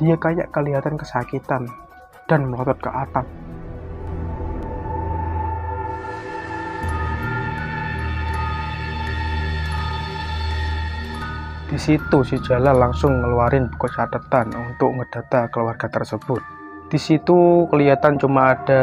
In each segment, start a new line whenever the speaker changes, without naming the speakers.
Dia kayak kelihatan kesakitan dan melotot ke atap. Di situ si Jalal langsung ngeluarin buku catatan untuk ngedata keluarga tersebut. Di situ kelihatan cuma ada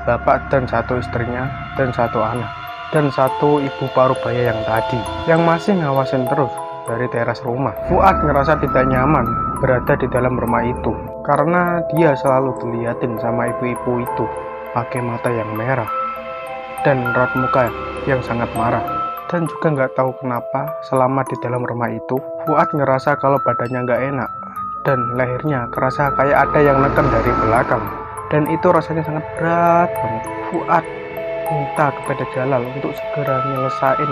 bapak dan satu istrinya dan satu anak dan satu ibu parubaya yang tadi yang masih ngawasin terus dari teras rumah. Fuad ngerasa tidak nyaman berada di dalam rumah itu karena dia selalu diliatin sama ibu-ibu itu pakai mata yang merah dan raut muka yang sangat marah. Dan juga nggak tahu kenapa selama di dalam rumah itu Fuad ngerasa kalau badannya nggak enak dan lehernya kerasa kayak ada yang neken dari belakang, dan itu rasanya sangat berat banget. Fuad minta kepada Jalal untuk segera nyelesain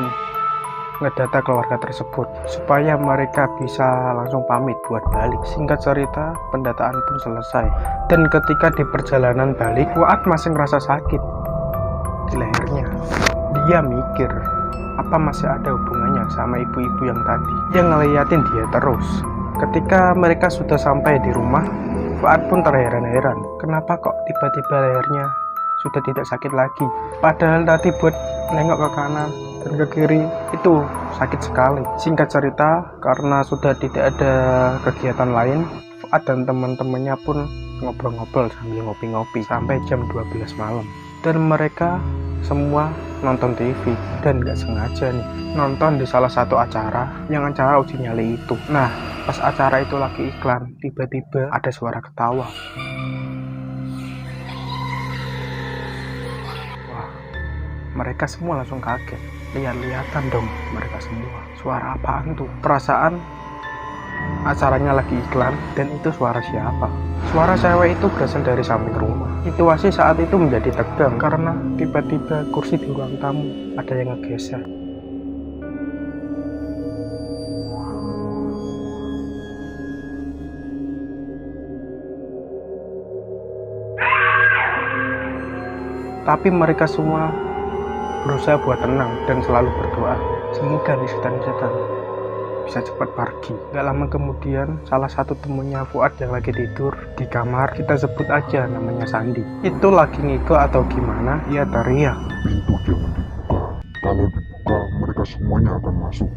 ngedata keluarga tersebut supaya mereka bisa langsung pamit buat balik. Singkat cerita, pendataan pun selesai, dan ketika di perjalanan balik Fuad masih ngerasa sakit di lehernya. Dia mikir apa masih ada hubungannya sama ibu-ibu yang tadi yang ngeliatin dia terus. Ketika mereka sudah sampai di rumah, Fuad pun terheran-heran kenapa kok tiba-tiba lehernya sudah tidak sakit lagi, padahal tadi buat nengok ke kanan dan ke kiri itu sakit sekali. Singkat cerita, karena sudah tidak ada kegiatan lain, Fuad dan teman-temannya pun ngobrol-ngobrol sambil ngopi-ngopi sampai jam 12 malam. Dan mereka semua nonton TV dan gak sengaja nih nonton di salah satu acara yang acara uji nyali itu. Nah, pas acara itu lagi iklan, tiba-tiba ada suara ketawa. Wah, mereka semua langsung kaget. Lihat-lihatan dong mereka semua. Suara apaan tuh? Perasaan acaranya lagi iklan dan itu suara siapa? Suara cewek itu berasal dari samping rumah. Situasi saat itu menjadi tegang karena tiba-tiba kursi di ruang tamu ada yang ngegeser. Tapi mereka semua berusaha buat tenang dan selalu berdoa semoga nih setan-setan bisa cepat pergi. Gak lama kemudian, salah satu temennya Fuad yang lagi tidur di kamar, kita sebut aja namanya Sandi, itu lagi ngiko atau gimana, ia teriak,
"Pintu jangan dibuka. Kalau dibuka, mereka semuanya akan masuk."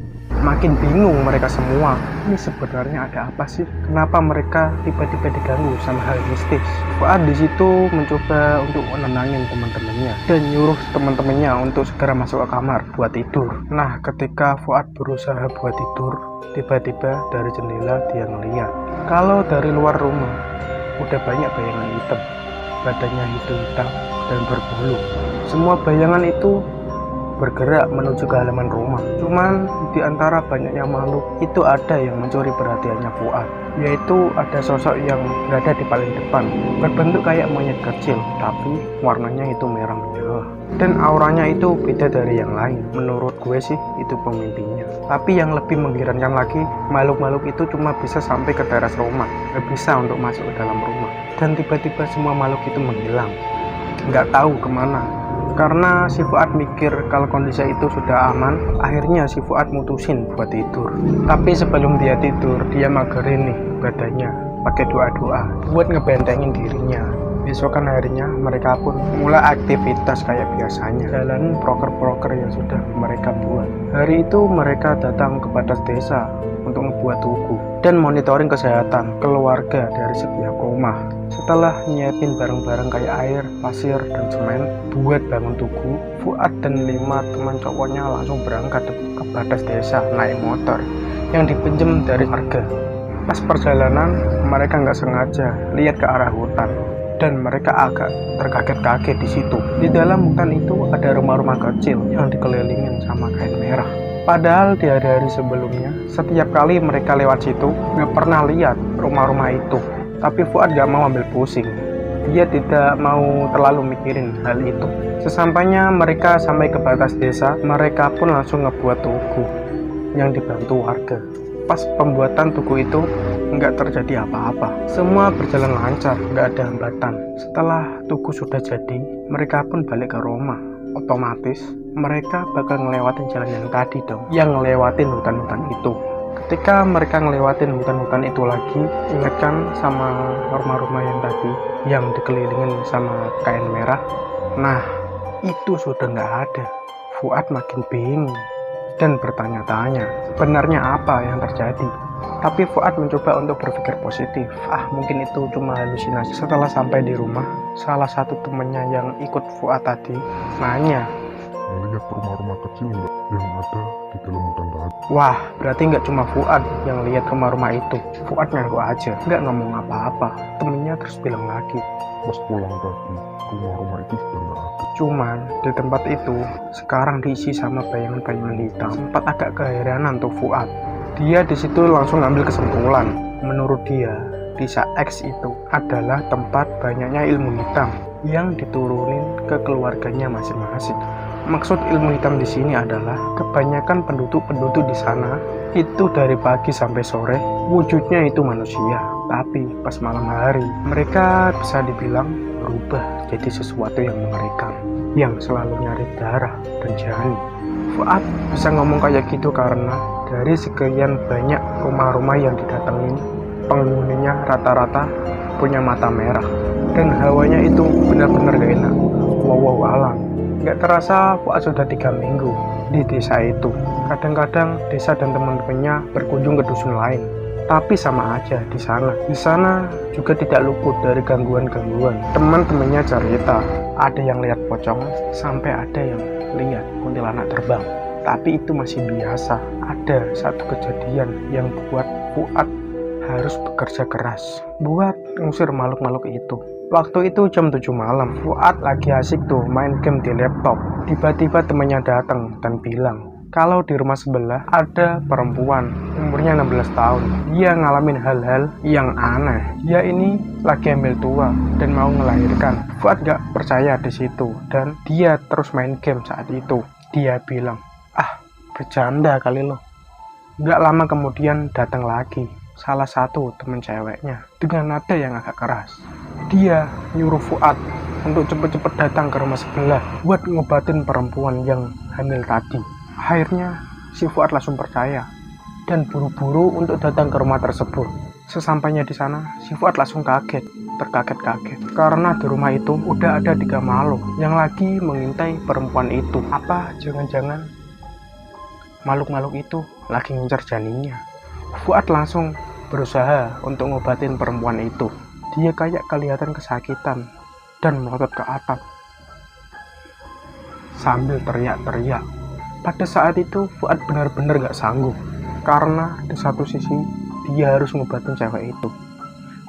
Makin bingung mereka semua, ini sebenarnya ada apa sih? Kenapa mereka tiba-tiba diganggu sama hal mistis? Fuad di situ mencoba untuk menenangin teman-temannya dan nyuruh teman-temannya untuk segera masuk ke kamar buat tidur. Nah, ketika Fuad berusaha buat tidur, tiba-tiba dari jendela dia ngeliat kalau dari luar rumah udah banyak bayangan hitam, badannya hitam dan berbulu. Semua bayangan itu bergerak menuju ke halaman rumah. Cuman di antara banyaknya makhluk itu ada yang mencuri perhatiannya Fuad, yaitu ada sosok yang berada di paling depan, berbentuk kayak monyet kecil, tapi warnanya itu merah menyala. Dan auranya itu beda dari yang lain. Menurut gue sih itu pemimpinnya. Tapi yang lebih mengherankan lagi, makhluk-makhluk itu cuma bisa sampai ke teras rumah, gak bisa untuk masuk ke dalam rumah. Dan tiba-tiba semua makhluk itu menghilang, nggak tahu kemana. Karena si Fuad mikir kalau kondisi itu sudah aman, akhirnya si Fuad mutusin buat tidur. Tapi sebelum dia tidur, dia magerin nih badannya pakai doa-doa buat ngebentengin dirinya. Besokan harinya mereka pun mulai aktivitas kayak biasanya, jalan proker-proker yang sudah mereka buat. Hari itu mereka datang ke batas desa untuk membuat tugu dan monitoring kesehatan keluarga dari setiap rumah. Setelah nyiapin barang-barang kayak air, pasir, dan semen buat bangun tugu, Fuad dan 5 teman cowoknya langsung berangkat ke batas desa naik motor yang dipinjam dari warga. Pas perjalanan, mereka nggak sengaja lihat ke arah hutan dan mereka agak terkaget-kaget di situ. Di dalam hutan itu ada rumah-rumah kecil yang dikelilingin sama kain merah. Padahal di hari-hari sebelumnya, setiap kali mereka lewat situ, nggak pernah lihat rumah-rumah itu. Tapi Fuad gak mau ambil pusing. Dia tidak mau terlalu mikirin hal itu. Sesampainya mereka sampai ke batas desa, mereka pun langsung ngebuat tugu yang dibantu warga. Pas pembuatan tugu itu, nggak terjadi apa-apa. Semua berjalan lancar, nggak ada hambatan. Setelah tugu sudah jadi, mereka pun balik ke rumah. Otomatis, mereka bakal ngelewatin jalan yang tadi dong, yang ngelewatin hutan-hutan itu. Ketika mereka ngelewatin hutan-hutan itu lagi, ingatkan sama rumah-rumah yang tadi yang dikelilingin sama kain merah. Nah, itu sudah nggak ada. Fuad makin bingung dan bertanya-tanya sebenarnya apa yang terjadi. Tapi Fuad mencoba untuk berpikir positif. Mungkin itu cuma halusinasi. Setelah sampai di rumah, salah satu temannya yang ikut Fuad tadi nanya,
Melihat rumah-rumah kecil nggak yang ada di dalam hutan tadi?
wah, berarti nggak cuma Fuad yang lihat rumah-rumah itu. Fuad ngaku aja, nggak ngomong apa-apa. Temennya terus bilang lagi,
Pas pulang tadi, rumah-rumah itu sudah nggak ada.
cuman di tempat itu sekarang diisi sama bayangan-bayangan hitam. Sempat agak keheranan tuh Fuad. Dia di situ langsung ngambil kesimpulan. Menurut dia, desa X itu adalah tempat banyaknya ilmu hitam yang diturunin ke keluarganya masing-masing. Maksud ilmu hitam di sini adalah kebanyakan penduduk-penduduk di sana itu dari pagi sampai sore wujudnya itu manusia, tapi pas malam hari mereka bisa dibilang berubah jadi sesuatu yang mengerikan, yang selalu nyari darah dan janin. Fuad bisa ngomong kayak gitu karena dari sekian banyak rumah-rumah yang didatengin, penghuninya rata-rata punya mata merah dan hawanya itu benar-benar gak enak. Wow alam. Gak terasa Fuad sudah 3 minggu di desa itu. Kadang-kadang desa dan teman-temannya berkunjung ke dusun lain, tapi sama aja di sana. Di sana juga tidak luput dari gangguan-gangguan. Teman-temannya cerita, ada yang lihat pocong, sampai ada yang lihat kuntilanak terbang. Tapi itu masih biasa. Ada satu kejadian yang buat Fuad harus bekerja keras buat ngusir makhluk-makhluk itu. Waktu itu jam 7 malam, Fuad lagi asik tuh main game di laptop. Tiba-tiba temannya datang dan bilang kalau di rumah sebelah ada perempuan umurnya 16 tahun. Dia ngalamin hal-hal yang aneh. Dia ini lagi hamil tua dan mau melahirkan. Fuad gak percaya di situ dan dia terus main game saat itu. Dia bilang, bercanda kali lo. Gak lama kemudian datang lagi salah satu temen ceweknya dengan nada yang agak keras. Dia nyuruh Fuad untuk cepet-cepet datang ke rumah sebelah buat ngobatin perempuan yang hamil tadi. Akhirnya si Fuad langsung percaya dan buru-buru untuk datang ke rumah tersebut. Sesampainya di sana, si Fuad langsung terkaget-kaget karena di rumah itu udah ada 3 makhluk yang lagi mengintai perempuan itu. Apa jangan-jangan makhluk-makhluk itu lagi ngincar janinnya? Fuad langsung berusaha untuk ngobatin perempuan itu. Dia kayak kelihatan kesakitan dan melotot ke atap sambil teriak-teriak. Pada saat itu Fuad benar-benar gak sanggup karena di satu sisi dia harus ngobatin cewek itu,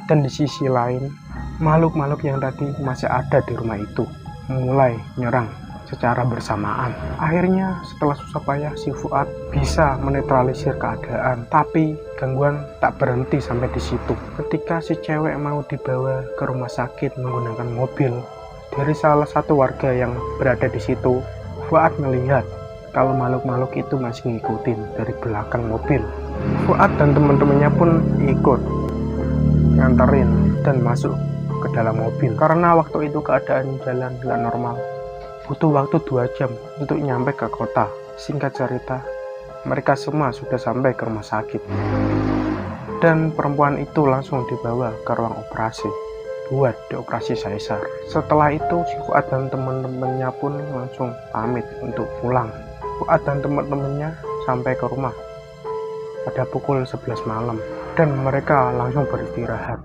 dan di sisi lain makhluk-makhluk yang tadi masih ada di rumah itu mulai nyerang secara bersamaan. Akhirnya setelah susah payah si Fuad bisa menetralisir keadaan, tapi gangguan tak berhenti sampai di situ. Ketika si cewek mau dibawa ke rumah sakit menggunakan mobil, dari salah satu warga yang berada di situ, Fuad melihat kalau makhluk-makhluk itu masih ngikutin dari belakang mobil. Fuad dan teman-temannya pun ikut nganterin dan masuk ke dalam mobil karena waktu itu keadaan jalan nggak normal. Butuh waktu 2 jam untuk nyampe ke kota. Singkat cerita, mereka semua sudah sampai ke rumah sakit dan perempuan itu langsung dibawa ke ruang operasi buat dioperasi sesar. Setelah itu si Fuad dan teman-temannya pun langsung pamit untuk pulang. Fuad dan teman-temannya sampai ke rumah pada pukul 11 malam dan mereka langsung beristirahat.